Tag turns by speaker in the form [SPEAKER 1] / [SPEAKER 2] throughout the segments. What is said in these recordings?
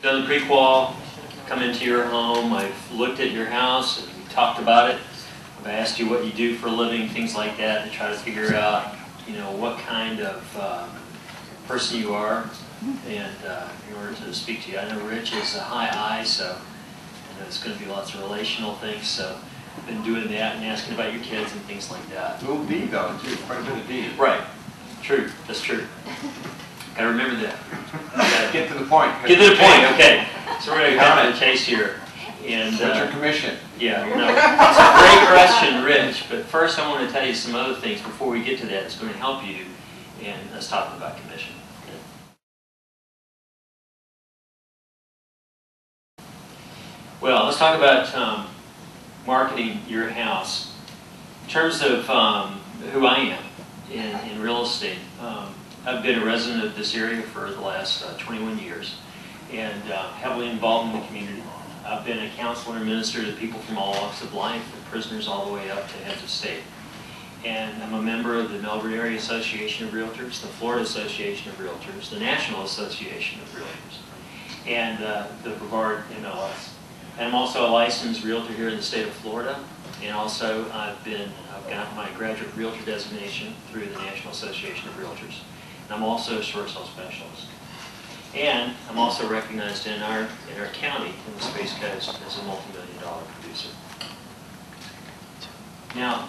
[SPEAKER 1] done the pre-qual, come into your home, I've looked at your house, and we talked about it. I've asked you what you do for a living, things like that, to try to figure out, you know, what kind of person you are, and in order to speak to you. I know Rich is a high I, so I know it's going to be lots of relational things, so I've been doing that and asking about your kids and things like that.
[SPEAKER 2] A little D though, too, quite a bit of D.
[SPEAKER 1] Right. True. That's true. Got to remember that.
[SPEAKER 2] Get to the point.
[SPEAKER 1] Get to the point, okay. So we're going to cut to the chase here. And,
[SPEAKER 2] what's your commission?
[SPEAKER 1] Yeah, no, it's a great question, Rich. But first I want to tell you some other things before we get to that that's going to help you in us talking about commission. Okay. Well, let's talk about marketing your house. In terms of who I am in real estate, I've been a resident of this area for the last 21 years and heavily involved in the community. I've been a counselor and minister to people from all walks of life, from prisoners all the way up to heads of state. And I'm a member of the Melbourne Area Association of Realtors, the Florida Association of Realtors, the National Association of Realtors, and the Brevard MLS. And I'm also a licensed realtor here in the state of Florida, and also I've got my graduate realtor designation through the National Association of Realtors. And I'm also a short sale specialist. And I'm also recognized in our county, in the Space Coast, as a multi-million-dollar producer. Now,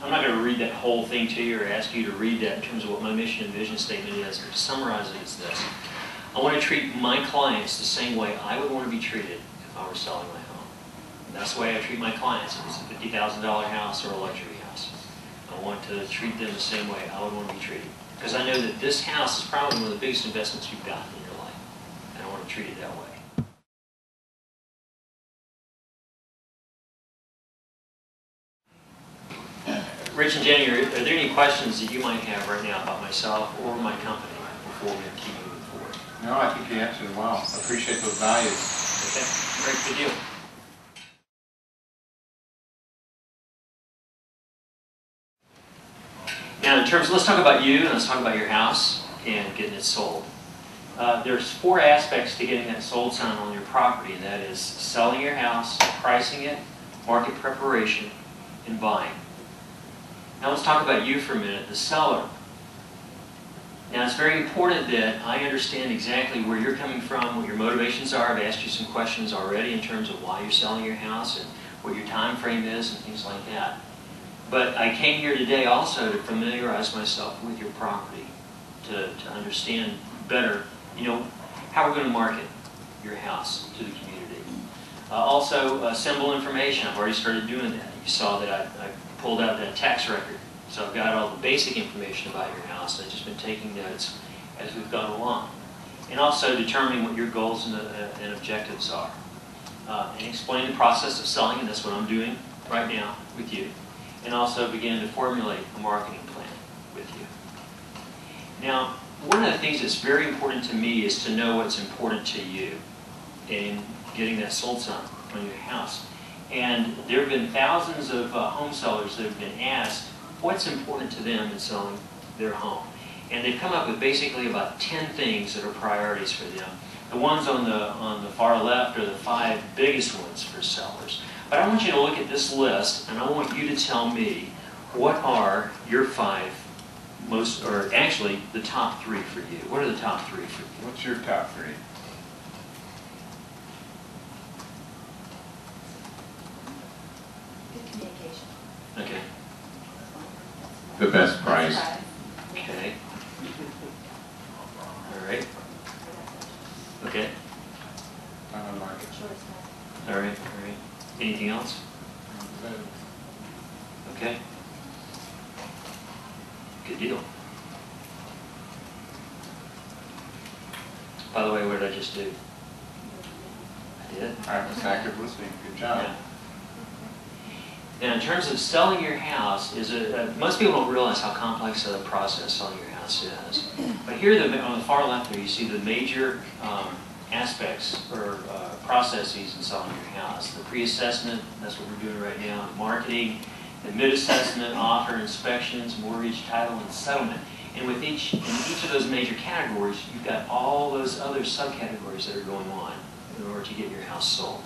[SPEAKER 1] I'm not going to read that whole thing to you or ask you to read that in terms of what my mission and vision statement is, but to summarize it is this. I want to treat my clients the same way I would want to be treated if I were selling my home. And that's the way I treat my clients if it's a $50,000 house or a luxury house. I want to treat them the same way I would want to be treated. Because I know that this house is probably one of the biggest investments you've got in your life. And I want to treat it that way. Rich and Jenny, are there any questions that you might have right now about myself or my company before we keep moving forward?
[SPEAKER 2] No, I think you answered well. I appreciate those values.
[SPEAKER 1] Okay, great, good deal. Now, let's talk about you and let's talk about your house and getting it sold. There's 4 aspects to getting that sold sign on your property, and that is selling your house, pricing it, market preparation, and buying. Now let's talk about you for a minute, the seller. Now it's very important that I understand exactly where you're coming from, what your motivations are. I've asked you some questions already in terms of why you're selling your house and what your time frame is and things like that. But I came here today also to familiarize myself with your property, to understand better, you know, how we're going to market your house to the community. Also, symbol information. I've already started doing that. You saw that I pulled out that tax record. So I've got all the basic information about your house. I've just been taking notes as we've gone along. And also determining what your goals and objectives are. And explain the process of selling, and that's what I'm doing right now with you. And also begin to formulate a marketing plan with you. Now, one of the things that's very important to me is to know what's important to you in getting that sold sign on your house. And there have been thousands of home sellers that have been asked what's important to them in selling their home. And they've come up with basically about 10 things that are priorities for them. The ones on the far left are the 5 biggest ones for sellers. But I want you to look at this list, and I want you to tell me what are your 5 most, or actually the top 3 for you. What are the top 3 for you?
[SPEAKER 2] What's your top 3?
[SPEAKER 3] Good communication.
[SPEAKER 1] Okay.
[SPEAKER 2] The best price.
[SPEAKER 1] Okay. All right. Okay.
[SPEAKER 2] On the market.
[SPEAKER 1] All right. All right. Anything else? Okay. Good deal. By the way, what did I just do? I did.
[SPEAKER 2] I was active listening. Good job.
[SPEAKER 1] Yeah. Now, in terms of selling your house, most people don't realize how complex of a process selling your house is. But here, on the far left there, you see the major aspects or processes in selling your house. The pre-assessment, that's what we're doing right now. The marketing, the mid-assessment, offer, inspections, mortgage, title, and settlement. And in each of those major categories, you've got all those other subcategories that are going on in order to get your house sold.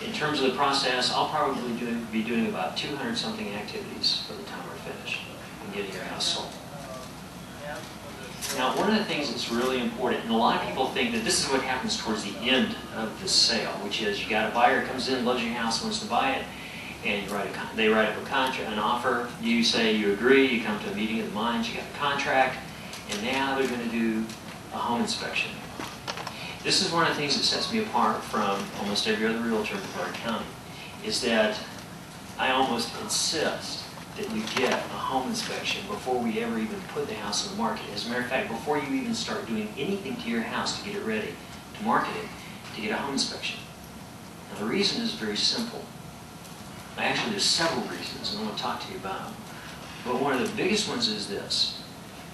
[SPEAKER 1] In terms of the process, I'll probably be doing about 200-something activities by the time we're finished in getting your house sold. Now, one of the things that's really important, and a lot of people think that this is what happens towards the end of the sale, which is you got a buyer who comes in, loves your house, wants to buy it, and they write up a contract, an offer. You say you agree, you come to a meeting of the minds, you got a contract, and now they're going to do a home inspection. This is one of the things that sets me apart from almost every other realtor in Brevard County, is that I almost insist that you get a home inspection before we ever even put the house on the market. As a matter of fact, before you even start doing anything to your house to get it ready to market it, to get a home inspection. Now the reason is very simple. Actually, there's several reasons, and I want to talk to you about them. But one of the biggest ones is this.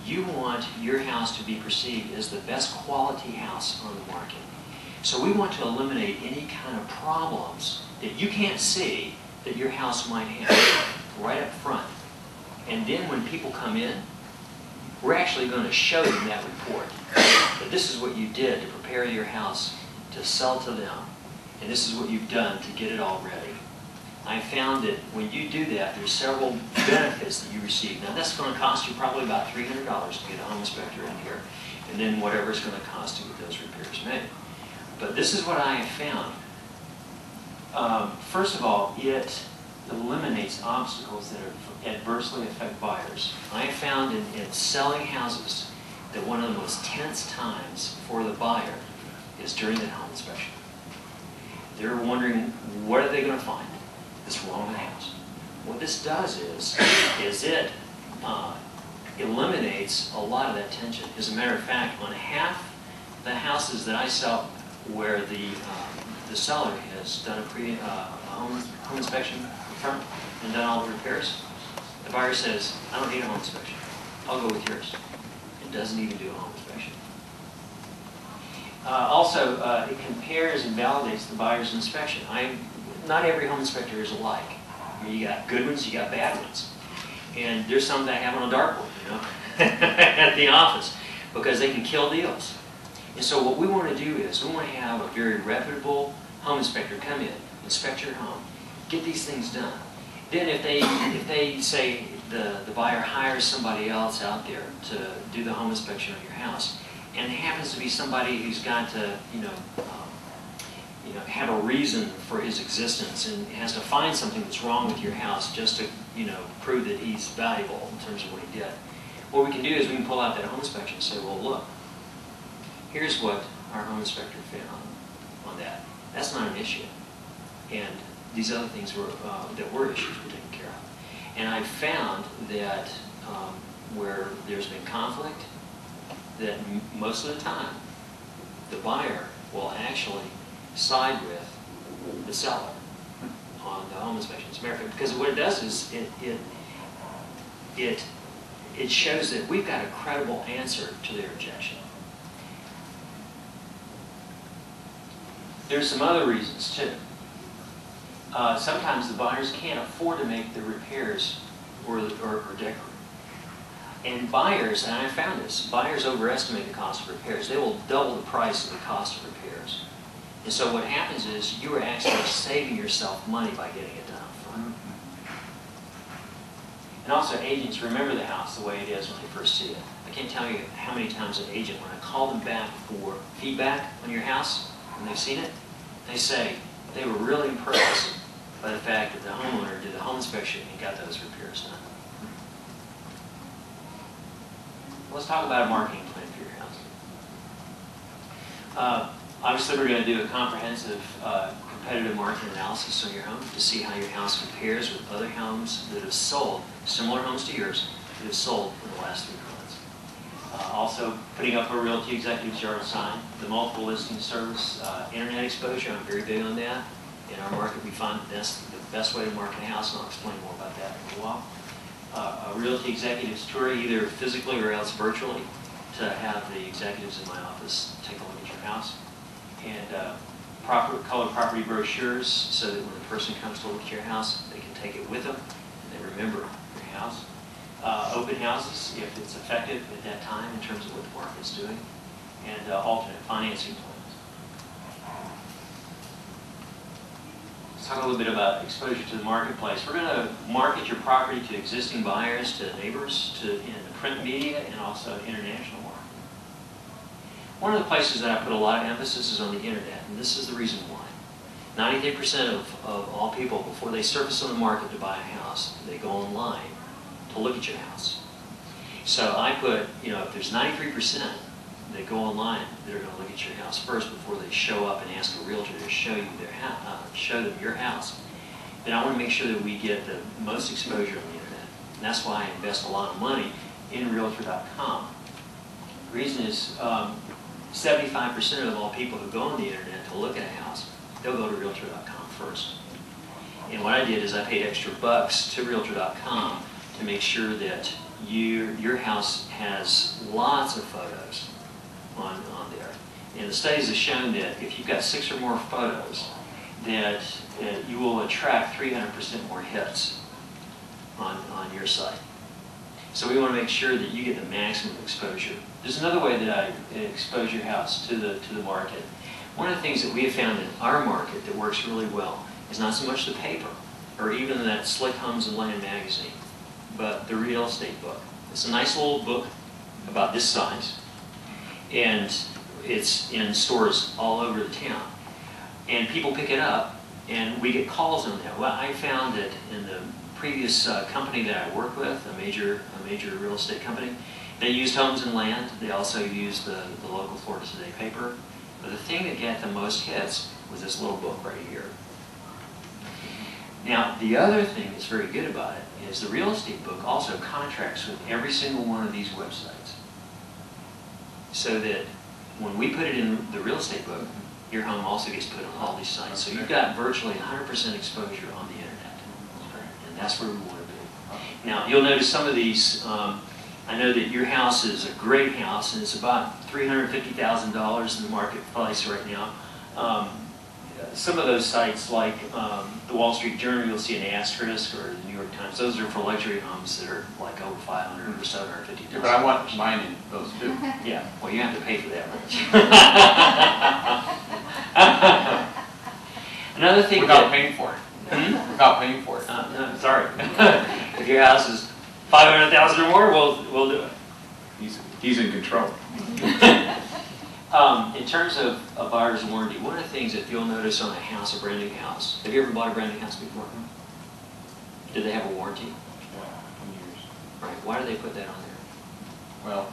[SPEAKER 1] You want your house to be perceived as the best quality house on the market. So we want to eliminate any kind of problems that you can't see that your house might have right up front. And then when people come in, we're actually going to show them that report. That this is what you did to prepare your house to sell to them. And this is what you've done to get it all ready. I found that when you do that, there's several benefits that you receive. Now that's going to cost you probably about $300 to get a home inspector in here, and then whatever it's going to cost to get those repairs made. But this is what I have found. First of all, it eliminates obstacles that adversely affect buyers. I have found in selling houses that one of the most tense times for the buyer is during the home inspection. They're wondering, what are they going to find that's wrong with the house? What this does is it eliminates a lot of that tension. As a matter of fact, on half the houses that I sell where the seller has done a home inspection front and done all the repairs, the buyer says, I don't need a home inspection. I'll go with yours. It doesn't even do a home inspection. Also, it compares and validates the buyer's inspection. Not every home inspector is alike. I mean, you got good ones, you got bad ones. And there's some that have on a dartboard, you know, at the office, because they can kill deals. And so what we want to do is we want to have a very reputable home inspector come in, inspect your home, get these things done. Then if they say the buyer hires somebody else out there to do the home inspection of your house, and it happens to be somebody who's got to, have a reason for his existence and has to find something that's wrong with your house just to, prove that he's valuable in terms of what he did. What we can do is we can pull out that home inspection and say, well, look, here's what our home inspector found on that. That's not an issue. And these other things that were issues were taken care of. And I found that where there's been conflict, that most of the time, the buyer will actually side with the seller on the home inspection. As a matter of fact, because what it does is it shows that we've got a credible answer to their objection. There's some other reasons too. Sometimes the buyers can't afford to make the repairs or decorate. And buyers, and I found this, buyers overestimate the cost of repairs. They will double the price of the cost of repairs. And so what happens is you are actually saving yourself money by getting it done up front. And also agents remember the house the way it is when they first see it. I can't tell you how many times an agent, when I call them back for feedback on your house, when they've seen it, they say they were really impressed by the fact that the homeowner did the home inspection and got those repairs done. Let's talk about a marketing plan for your house. Obviously, we're going to do a comprehensive competitive market analysis on your home to see how your house compares with other homes that have sold, similar homes to yours, that have sold in the last 3 months. Also, putting up a Realty Executive's yard sign, the multiple listing service, internet exposure. I'm very big on that. In our market, we find that's the best way to market a house, and I'll explain more about that in a while. A Realty Executive's tour, either physically or else virtually, to have the executives in my office take a look at your house. And colored property brochures, so that when the person comes to look at your house, they can take it with them and they remember your house. open houses if it's effective at that time in terms of what the market's doing, and alternate financing plans. Let's talk a little bit about exposure to the marketplace. We're going to market your property to existing buyers, to neighbors, in the print media, and also international market. One of the places that I put a lot of emphasis is on the internet, and this is the reason why. 93% of all people, before they surface on the market to buy a house, they go online to look at your house. So I put, if there's 93% that go online, they're going to look at your house first before they show up and ask a realtor to show you show them your house. Then I want to make sure that we get the most exposure on the internet. And that's why I invest a lot of money in realtor.com. The reason is 75% of all people who go on the internet to look at a house, they'll go to realtor.com first. And what I did is I paid extra bucks to realtor.com to make sure that your house has lots of photos on there. And the studies have shown that if you've got 6 or more photos, that you will attract 300% more hits on your site. So we want to make sure that you get the maximum exposure. There's another way that I expose your house to the market. One of the things that we have found in our market that works really well is not so much the paper or even that Slick Homes and Land magazine, but the real estate book. It's a nice little book about this size, and it's in stores all over the town. And people pick it up, and we get calls on that. Well, I found that in the previous company that I worked with, a major real estate company, they used Homes and Land. They also used the local Florida Today paper. But the thing that got the most hits was this little book right here. Now, the other thing that's very good about it is the real estate book also contracts with every single one of these websites. So that when we put it in the real estate book, your home also gets put on all these sites. So you've got virtually 100% exposure on the internet. And that's where we want to be. Now, you'll notice some of these, I know that your house is a great house, and it's about $350,000 in the marketplace right now. Some of those sites, like the Wall Street Journal, you'll see an asterisk, or the New York Times. Those are for luxury homes that are like over $500,000 or $750,000.
[SPEAKER 2] Yeah, but I want mine in those too.
[SPEAKER 1] Yeah, well, you have to pay for that much. Another thing
[SPEAKER 2] without paying for it. Without paying for it.
[SPEAKER 1] No, sorry. If your house is $500,000 or more, we'll do it.
[SPEAKER 2] He's in control.
[SPEAKER 1] In terms of a buyer's warranty, one of the things that you'll notice on a house, a brand new house, have you ever bought a brand new house before? Did they have a warranty?
[SPEAKER 2] Yeah, 10 years.
[SPEAKER 1] Right. Why do they put that on there?
[SPEAKER 2] Well,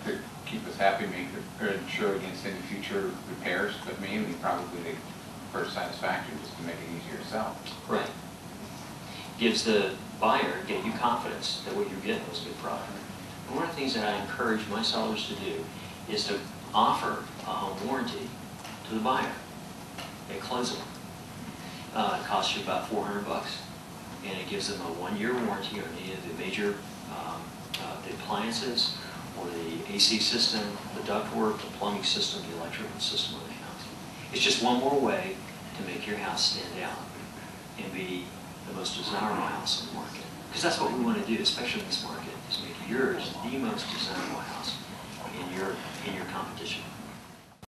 [SPEAKER 2] to keep us happy, insure against any future repairs, but mainly probably for satisfaction, just to make it easier to sell.
[SPEAKER 1] Right. Gives the buyer, get you confidence that what you're getting is a good product. And one of the things that I encourage my sellers to do is to offer a home warranty to the buyer at closing. It costs you about $400, and it gives them a 1-year warranty on any of the major the appliances, or the AC system, the ductwork, the plumbing system, the electrical system of the house. It's just one more way to make your house stand out and be the most desirable house in the market. Because that's what we want to do, especially in this market, is make yours the most desirable house in your competition.